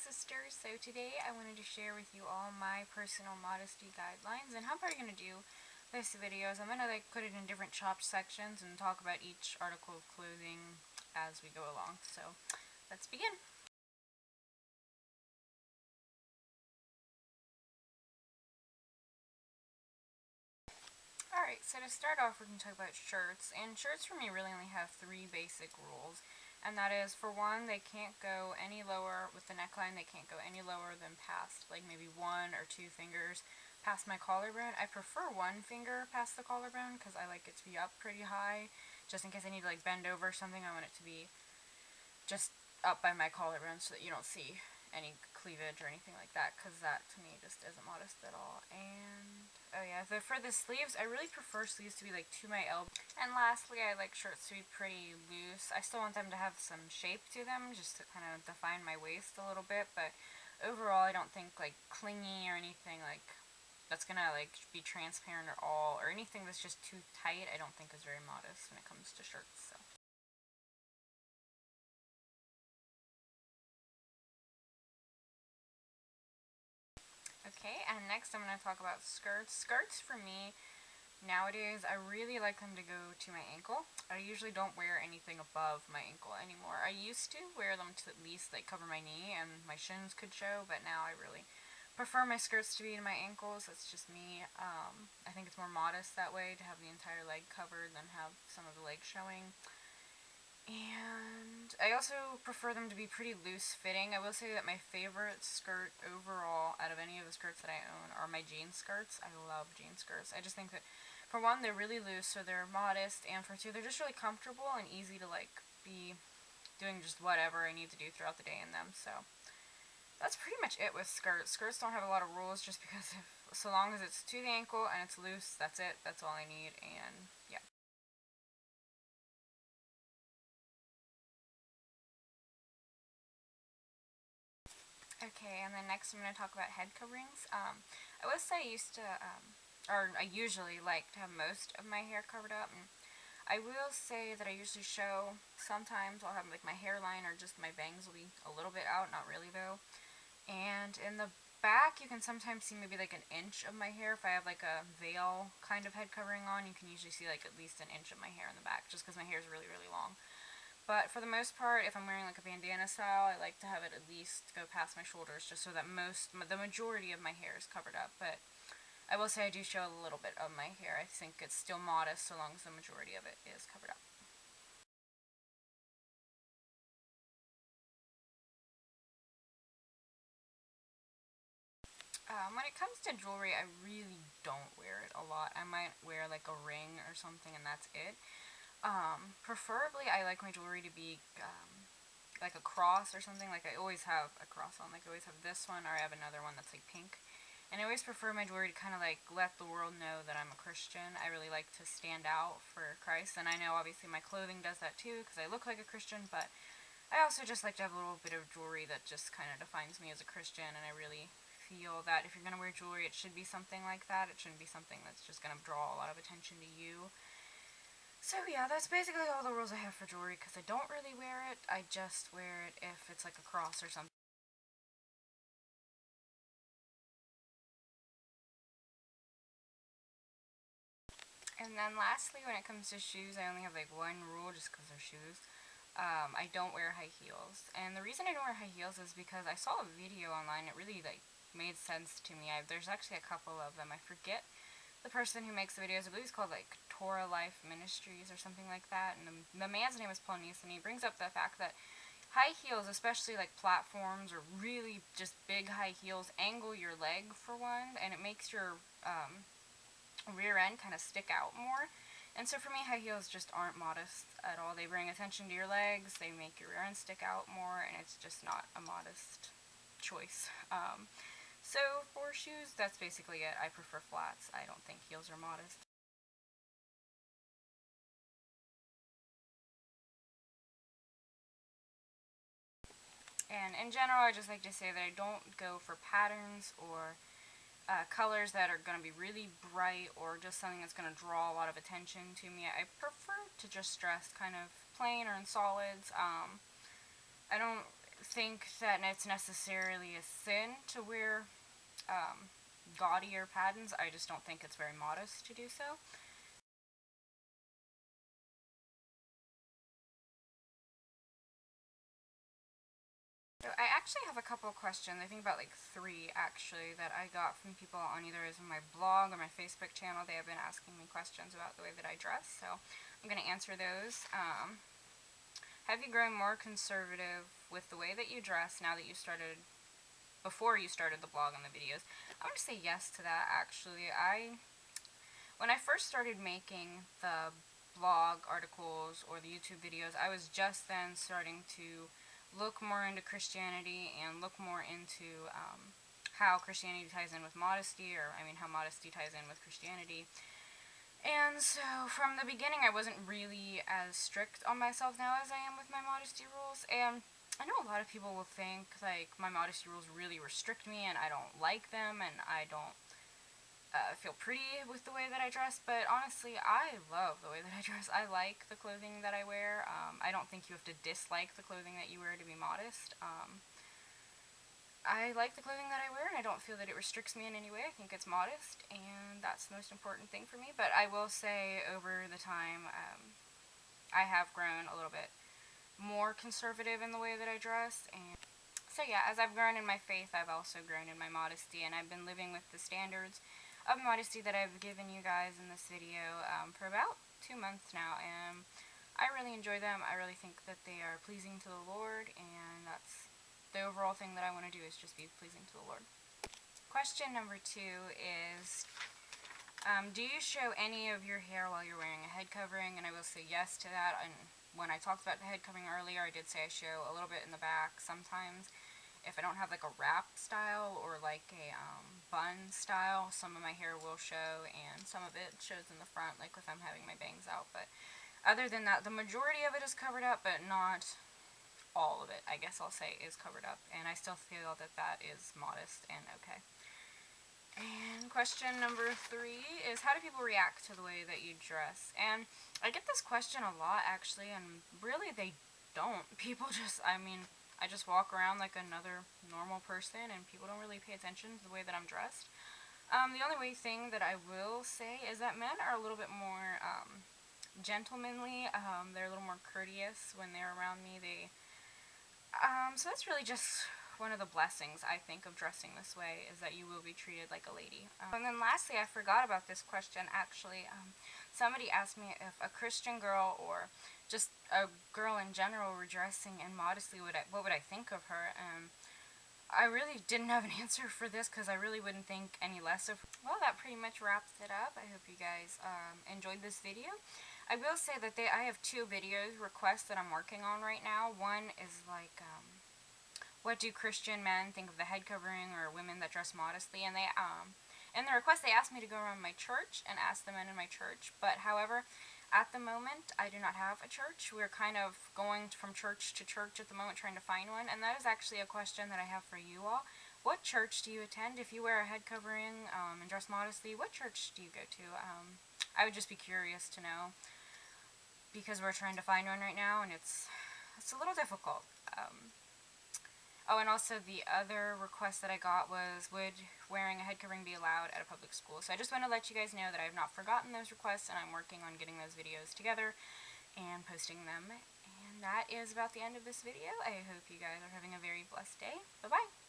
sisters. So today I wanted to share with you all my personal modesty guidelines, and how I'm probably going to do this video is I'm going to put it in different chopped sections and talk about each article of clothing as we go along. So let's begin. Alright, so to start off we're going to talk about shirts, and shirts for me really only have three basic rules, and that is, for one, they can't go any lower with the neckline, they can't go any lower than past, like maybe 1 or 2 fingers past my collarbone. I prefer 1 finger past the collarbone because I like it to be up pretty high, just in case I need to bend over or something. I want it to be just up by my collarbone so that you don't see any cleavage or anything like that, because that to me just isn't modest at all. And oh yeah, for the sleeves, I really prefer sleeves to be to my elbow. And lastly, I like shirts to be pretty loose. I still want them to have some shape to them, just to kind of define my waist a little bit, but overall I don't think clingy or anything that's gonna be transparent at all, or anything that's just too tight, I don't think is very modest when it comes to shirts. So okay, and next I'm going to talk about skirts. Skirts for me, nowadays, I really like them to go to my ankle. I usually don't wear anything above my ankle anymore. I used to wear them to at least cover my knee and my shins could show, but now I really prefer my skirts to be to my ankles. That's just me. I think it's more modest that way, to have the entire leg covered than have some of the leg showing. And I also prefer them to be pretty loose fitting. I will say that my favorite skirt overall out of any of the skirts that I own are my jean skirts. I love jean skirts. I just think that, for one, they're really loose, so they're modest, and for two, they're just really comfortable and easy to be doing just whatever I need to do throughout the day in them. So that's pretty much it with skirts. Skirts don't have a lot of rules, just because so long as it's to the ankle and it's loose, that's it. That's all I need. And yeah. Okay, and then next I'm going to talk about head coverings. I would say I usually like to have most of my hair covered up, and I will say that I usually show, sometimes I'll have my hairline or just my bangs will be a little bit out, not really though. And in the back you can sometimes see maybe an inch of my hair. If I have a veil kind of head covering on, you can usually see at least an inch of my hair in the back, just because my hair is really, really long. But for the most part, if I'm wearing a bandana style, I like to have it at least go past my shoulders, just so that the majority of my hair is covered up. But I will say I do show a little bit of my hair. I think it's still modest so long as the majority of it is covered up. When it comes to jewelry, I really don't wear it a lot. I might wear a ring or something, and that's it. Preferably, I like my jewelry to be like a cross or something. I always have a cross on. I always have this one, or I have another one that's pink. And I always prefer my jewelry to kind of let the world know that I'm a Christian. I really like to stand out for Christ, and I know obviously my clothing does that too, because I look like a Christian, but I also just like to have a little bit of jewelry that just kind of defines me as a Christian, and I really feel that if you're going to wear jewelry, it should be something like that. It shouldn't be something that's just going to draw a lot of attention to you. So yeah, that's basically all the rules I have for jewelry, because I don't really wear it. I just wear it if it's a cross or something. And then lastly, when it comes to shoes, I only have one rule, just because they're shoes. I don't wear high heels. And the reason I don't wear high heels is because I saw a video online. It really made sense to me. There's actually a couple of them. I forget the person who makes the videos. I believe he's called Torah Life Ministries or something like that. And the man's name is Paul Neeson. And he brings up the fact that high heels, especially platforms or really just big high heels, angle your leg for one, and it makes your rear end kind of stick out more. And so for me, high heels just aren't modest at all. They bring attention to your legs, they make your rear end stick out more, and it's just not a modest choice. So for shoes, that's basically it. I prefer flats. I don't think heels are modest. And in general, I just like to say that I don't go for patterns or colors that are going to be really bright, or just something that's going to draw a lot of attention to me. I prefer to just dress kind of plain or in solids. I don't think that it's necessarily a sin to wear gaudier patterns. I just don't think it's very modest to do so. So I actually have a couple of questions. I think about like 3 actually that I got from people on either as my blog or my Facebook channel. They have been asking me questions about the way that I dress, so I'm going to answer those. Have you grown more conservative with the way that you dress now that you started, before you started the blog and the videos? I'm going to say yes to that actually. When I first started making the blog articles or the YouTube videos, I was just then starting to look more into Christianity and look more into how Christianity ties in with modesty, or I mean how modesty ties in with Christianity. And so from the beginning I wasn't really as strict on myself now as I am with my modesty rules, and I know a lot of people will think like my modesty rules really restrict me and I don't like them and I don't feel pretty with the way that I dress, but honestly, I love the way that I dress. I like the clothing that I wear. I don't think you have to dislike the clothing that you wear to be modest. I like the clothing that I wear, and I don't feel that it restricts me in any way. I think it's modest, and that's the most important thing for me. But I will say, over the time, I have grown a little bit more conservative in the way that I dress, and so yeah, as I've grown in my faith, I've also grown in my modesty, and I've been living with the standards of modesty that I've given you guys in this video for about 2 months now, and I really enjoy them. I really think that they are pleasing to the Lord, and that's the overall thing that I want to do, is just be pleasing to the Lord. Question number 2 is, do you show any of your hair while you're wearing a head covering? And I will say yes to that. And when I talked about the head covering earlier, I did say I show a little bit in the back sometimes. If I don't have like a wrap style or like a bun style, some of my hair will show, and some of it shows in the front, like if I'm having my bangs out. But other than that, the majority of it is covered up, but not all of it, I guess I'll say, is covered up. And I still feel that that is modest and okay. And question number 3 is, how do people react to the way that you dress? And I get this question a lot actually, and really they don't. People just, I mean, I just walk around like another normal person, and people don't really pay attention to the way that I'm dressed. The only thing that I will say is that men are a little bit more gentlemanly. They're a little more courteous when they're around me. So that's really just one of the blessings, I think, of dressing this way, is that you will be treated like a lady. And then lastly, I forgot about this question actually. Somebody asked me if a Christian girl, or just a girl in general, were dressing immodestly, what would I think of her? I really didn't have an answer for this because I really wouldn't think any less of her. Well, that pretty much wraps it up. I hope you guys enjoyed this video. I will say that I have 2 videos requests that I'm working on right now. One is like, what do Christian men think of the head covering, or women that dress modestly? And in the request, they asked me to go around my church and ask the men in my church. But however, at the moment, I do not have a church. We're kind of going from church to church at the moment, trying to find one. And that is actually a question that I have for you all. What church do you attend? If you wear a head covering and dress modestly, what church do you go to? I would just be curious to know, because we're trying to find one right now, and it's a little difficult. Oh, and also the other request that I got was, would wearing a head covering be allowed at a public school? So I just want to let you guys know that I have not forgotten those requests, and I'm working on getting those videos together and posting them. And that is about the end of this video. I hope you guys are having a very blessed day. Bye-bye!